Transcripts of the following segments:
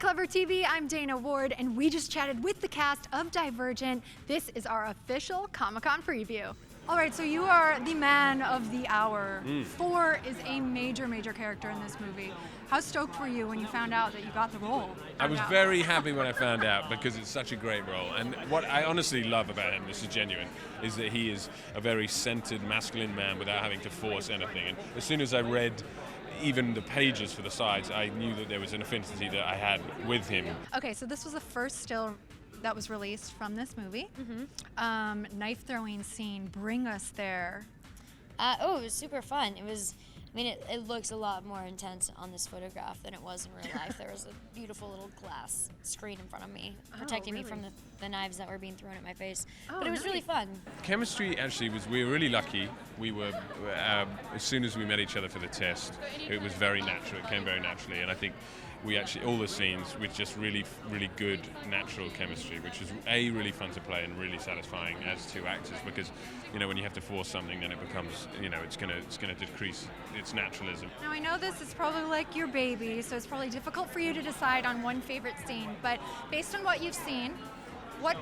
ClevverTV, I'm Dana Ward, and we just chatted with the cast of Divergent. This is our official Comic-Con preview. All right, so you are the man of the hour. Thor is a major, major character in this movie. How stoked were you when you found out that you got the role? I was very happy when I found out because it's such a great role. And what I honestly love about him, this is genuine, is that he is a very centered, masculine man without having to force anything. And as soon as I read even the pages for the sides, I knew that there was an affinity that I had with him. Okay, so this was the first still that was released from this movie. Knife throwing scene, bring us there. Oh, it was super fun. It looks a lot more intense on this photograph than it was in real life. There was a beautiful little glass screen in front of me, protecting me from the knives that were being thrown at my face. But it was really fun. Chemistry actually we were really lucky. We were, as soon as we met each other for the test, it was very natural, it came very naturally, and I think we actually, all the scenes with just really, really good natural chemistry, which was really fun to play and really satisfying as two actors, because when you have to force something, then it becomes it's gonna decrease its naturalism. Now I know this is probably like your baby, so it's probably difficult for you to decide on one favorite scene, but based on what you've seen, what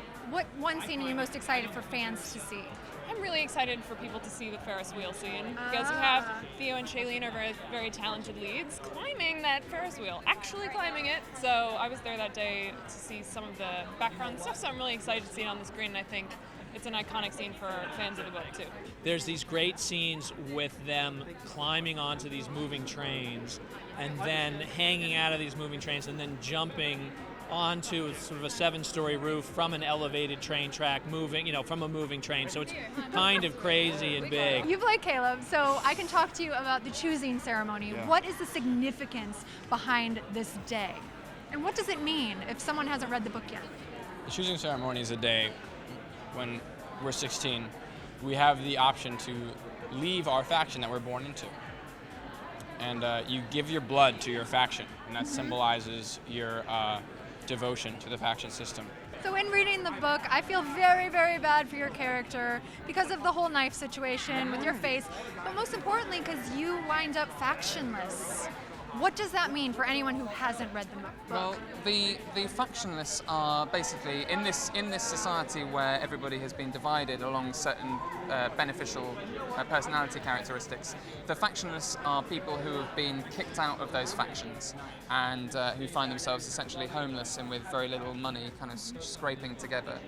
one scene are you most excited for fans to see? I'm really excited for people to see the Ferris wheel scene because you have Theo and Shailene are very, very talented leads climbing that Ferris wheel, actually climbing it. So I was there that day to see some of the background stuff, so I'm really excited to see it on the screen, and I think it's an iconic scene for fans of the book too. There's these great scenes with them climbing onto these moving trains and then hanging out of these moving trains and then jumping onto sort of a 7-story roof from an elevated train track, moving, from a moving train. So it's kind of crazy and big. You play Caleb, so I can talk to you about the choosing ceremony. Yeah. What is the significance behind this day? And what does it mean if someone hasn't read the book yet? The choosing ceremony is a day when we're 16. We have the option to leave our faction that we're born into. And you give your blood to your faction, and that symbolizes your devotion to the faction system. So in reading the book, I feel very, very bad for your character because of the whole knife situation with your face, but most importantly because you wind up factionless. What does that mean for anyone who hasn't read the book? Well, the factionless are basically in this society where everybody has been divided along certain beneficial personality characteristics. The factionless are people who have been kicked out of those factions and who find themselves essentially homeless and with very little money, kind of scraping together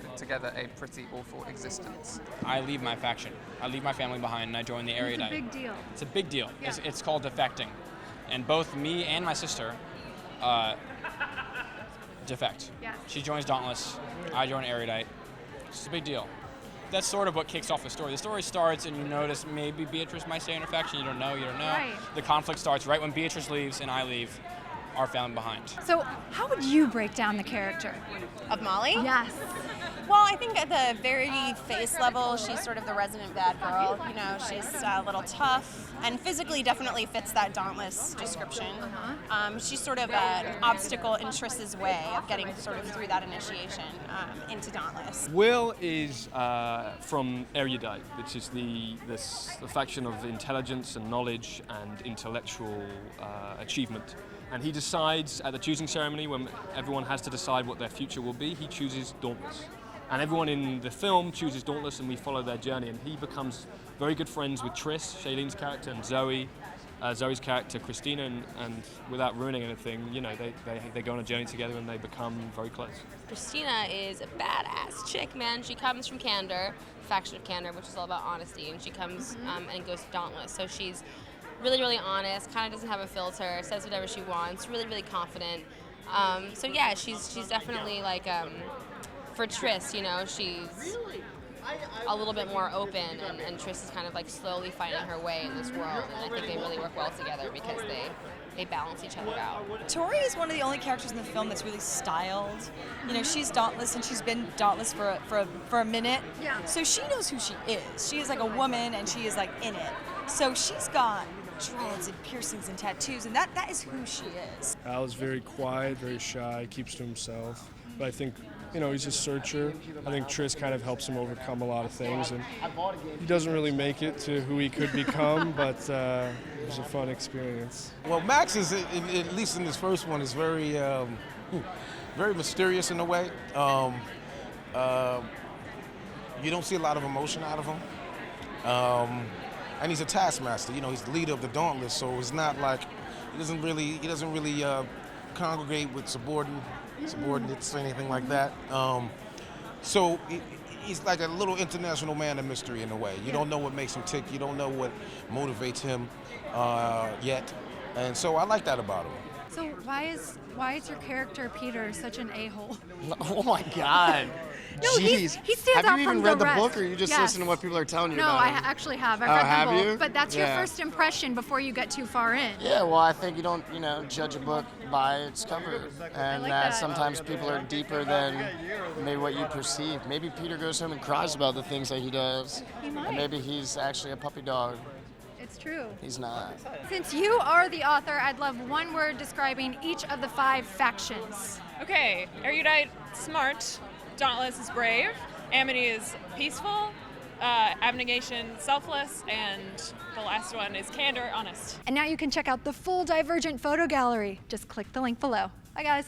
a pretty awful existence. I leave my faction. I leave my family behind and I join the Erudite. It's a big deal. It's a big deal. Yeah. It's called defecting. And both me and my sister defect. Yes. She joins Dauntless, I join Erudite. It's a big deal. That's sort of what kicks off the story. The story starts and you notice maybe Beatrice might stay in a faction, you don't know. Right. The conflict starts right when Beatrice leaves and I leave our family behind. So how would you break down the character? Of Molly? Yes. Well, I think at the very face level, she's sort of the resident bad girl. She's a little tough and physically definitely fits that Dauntless description. She's sort of an obstacle in Triss's way of getting sort of through that initiation into Dauntless. Will is from Erudite, which is the faction of intelligence and knowledge and intellectual achievement. And he decides at the choosing ceremony, when everyone has to decide what their future will be, he chooses Dauntless. And everyone in the film chooses Dauntless, and we follow their journey. And he becomes very good friends with Triss, Shailene's character, and Zoe's character, Christina. And without ruining anything, they go on a journey together and they become very close. Christina is a badass chick, man. She comes from Candor, faction of Candor, which is all about honesty, and she comes and goes to Dauntless. So she's really, really honest, kind of doesn't have a filter, says whatever she wants, really, really confident. So yeah, she's definitely like, for Triss, she's a little bit more open, and Triss is kind of like slowly finding her way in this world, and I think they really work well together because they balance each other out. Tori is one of the only characters in the film that's really styled. She's Dauntless, and she's been Dauntless for a minute. Yeah. So she knows who she is. She is like a woman, and she is like in it. So she's got dreads and piercings and tattoos, and that is who she is. Al's very quiet, very shy, keeps to himself. But I think, he's a searcher. I think Triss kind of helps him overcome a lot of things, and he doesn't really make it to who he could become, but it was a fun experience. Well, Max is, at least in this first one, is very very mysterious in a way. You don't see a lot of emotion out of him. And he's a taskmaster. He's the leader of the Dauntless, so it's not like he doesn't really congregate with subordinates or anything like that. So he's like a little international man of mystery in a way. You don't know what makes him tick. You don't know what motivates him yet. And so I like that about him. So why is your character Peter such an a-hole? Oh my God. No, he Jeez. stands out Have you from even the read the rest. book, or you just Yes. listen to what people are telling you No, about I him? actually have. I've Oh, read have the book. you? But that's your Yeah. first impression before you get too far in. Yeah, well, I think you don't, judge a book by its cover, and like that. sometimes people are deeper than maybe what you perceive. Maybe Peter goes home and cries about the things that he does, He might. and maybe he's actually a puppy dog. It's true. He's not. Since you are the author, I'd love one word describing each of the 5 factions. Okay, erudite, smart. Dauntless is brave. Amity is peaceful. Abnegation, selfless. And the last one is candor, honest. And now you can check out the full Divergent photo gallery. Just click the link below. Bye, guys.